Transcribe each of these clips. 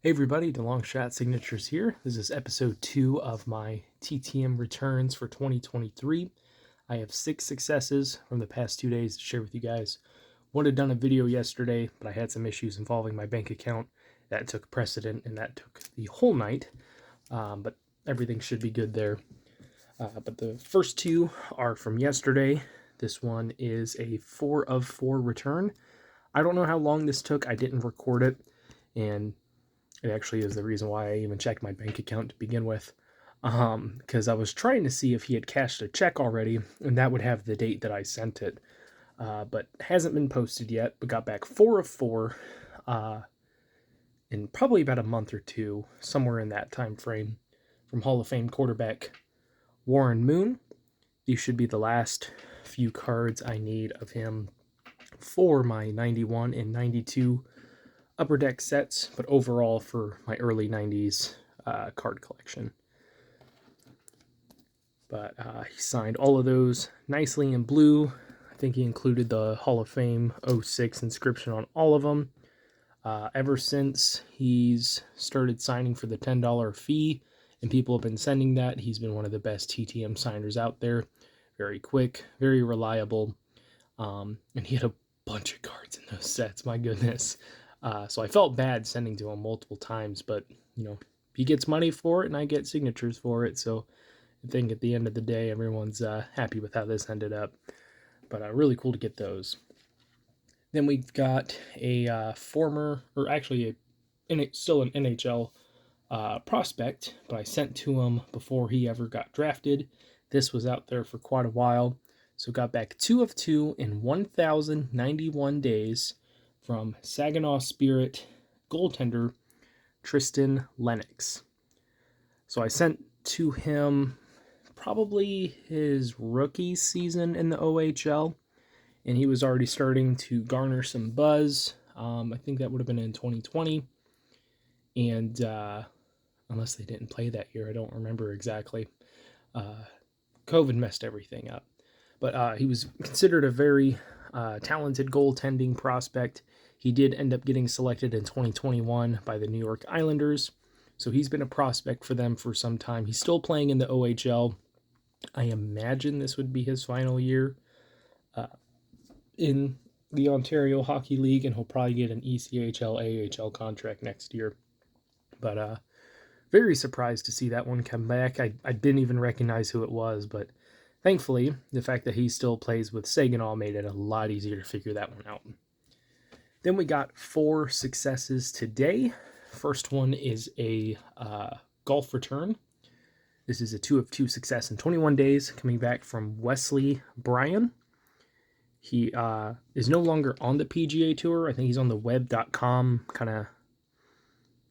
Hey everybody, DeLong Shot Signatures here. This is episode 2 of my TTM returns for 2023. I have 6 successes from the past 2 days to share with you guys. Would have done a video yesterday, but I had some issues involving my bank account. That took precedent and that took the whole night, but everything should be good there. But the first 2 are from yesterday. This one is a 4 of 4 return. I don't know how long this took. I didn't record it, and it actually is the reason why I even checked my bank account to begin with, because I was trying to see if he had cashed a check already, and that would have the date that I sent it. But hasn't been posted yet, but got back 4 of 4 in probably about a month or two, somewhere in that time frame, from Hall of Fame quarterback Warren Moon. These should be the last few cards I need of him for my 91 and 92 Upper Deck sets, but overall for my early 90s card collection. But he signed all of those nicely in blue. I think he included the Hall of Fame 06 inscription on all of them. Ever since he's started signing for the $10 fee, and people have been sending that, he's been one of the best TTM signers out there. Very quick, very reliable, and he had a bunch of cards in those sets, my goodness. So I felt bad sending to him multiple times, but, he gets money for it and I get signatures for it. So I think at the end of the day, everyone's happy with how this ended up. But really cool to get those. Then we've got a still an NHL prospect, but I sent to him before he ever got drafted. This was out there for quite a while. So got back 2 of 2 in 1,091 days from Saginaw Spirit goaltender Tristan Lennox. So I sent to him probably his rookie season in the OHL, and he was already starting to garner some buzz. I think that would have been in 2020, and unless they didn't play that year, I don't remember exactly. COVID messed everything up. But he was considered a very talented goaltending prospect. He did end up getting selected in 2021 by the New York Islanders. So he's been a prospect for them for some time. He's still playing in the OHL. I imagine this would be his final year in the Ontario Hockey League, and he'll probably get an ECHL, AHL contract next year. But very surprised to see that one come back. I didn't even recognize who it was, but thankfully, the fact that he still plays with Saginaw made it a lot easier to figure that one out. Then we got 4 successes today. First one is a golf return. This is a 2 of 2 success in 21 days, coming back from Wesley Bryan. He is no longer on the PGA Tour. I think he's on the web.com, kind of,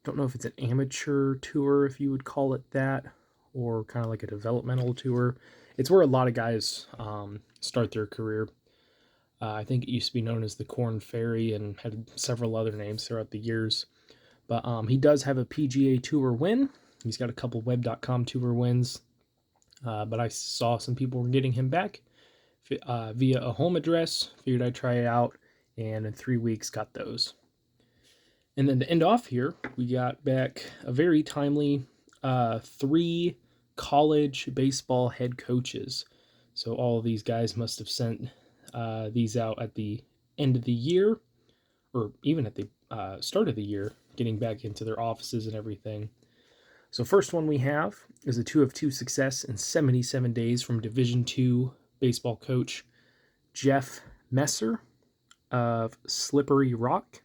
don't know if it's an amateur tour, if you would call it that, or kind of like a developmental tour. It's where a lot of guys start their career. I think it used to be known as the Corn Ferry and had several other names throughout the years. But he does have a PGA Tour win. He's got a couple web.com tour wins. But I saw some people were getting him back via a home address. Figured I'd try it out. And in 3 weeks, got those. And then to end off here, we got back a very timely 3 college baseball head coaches. So all of these guys must have sent these out at the end of the year, or even at the start of the year, getting back into their offices and everything. So first one we have is a 2 of 2 success in 77 days from Division II baseball coach Jeff Messer of Slippery Rock.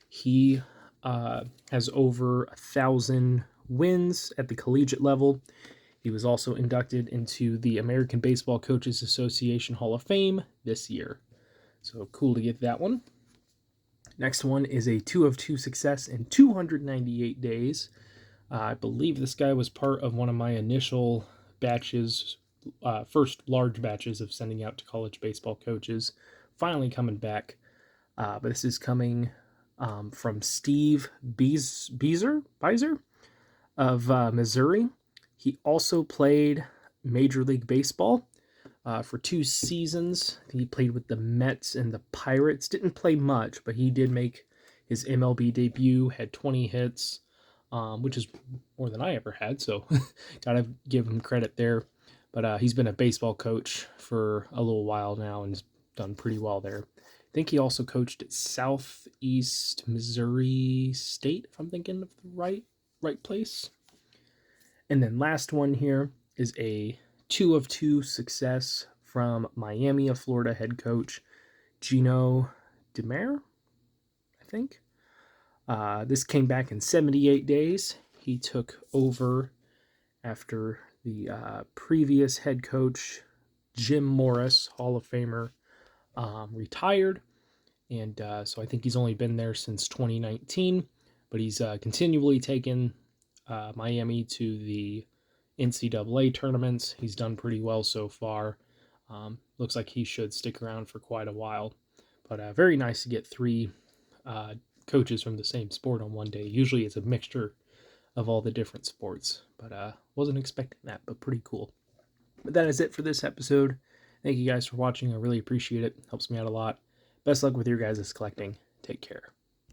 He has over 1,000 wins at the collegiate level. He was also inducted into the American Baseball Coaches Association Hall of Fame this year. So cool to get that one. Next one is a 2 of 2 success in 298 days. I believe this guy was part of one of my initial batches, first large batches of sending out to college baseball coaches. Finally coming back. But this is coming from Steve Beiser of Missouri. He also played Major League Baseball for 2 seasons. I think he played with the Mets and the Pirates. Didn't play much, but he did make his MLB debut, had 20 hits, which is more than I ever had. So gotta give him credit there. But he's been a baseball coach for a little while now and has done pretty well there. I think he also coached at Southeast Missouri State, if I'm thinking of the right place. And then last one here is a 2 of 2 success from Miami of Florida head coach Gino DeMare, I think. This came back in 78 days. He took over after the previous head coach, Jim Morris, Hall of Famer, retired. And so I think he's only been there since 2019, but he's continually taken Miami to the NCAA tournaments. He's done pretty well so far. Looks like he should stick around for quite a while. But very nice to get three coaches from the same sport on one day. Usually it's a mixture of all the different sports, but wasn't expecting that, but pretty cool. But that is it for this episode. Thank you guys for watching. I really appreciate it. Helps me out a lot. Best luck with your guys' collecting. Take care.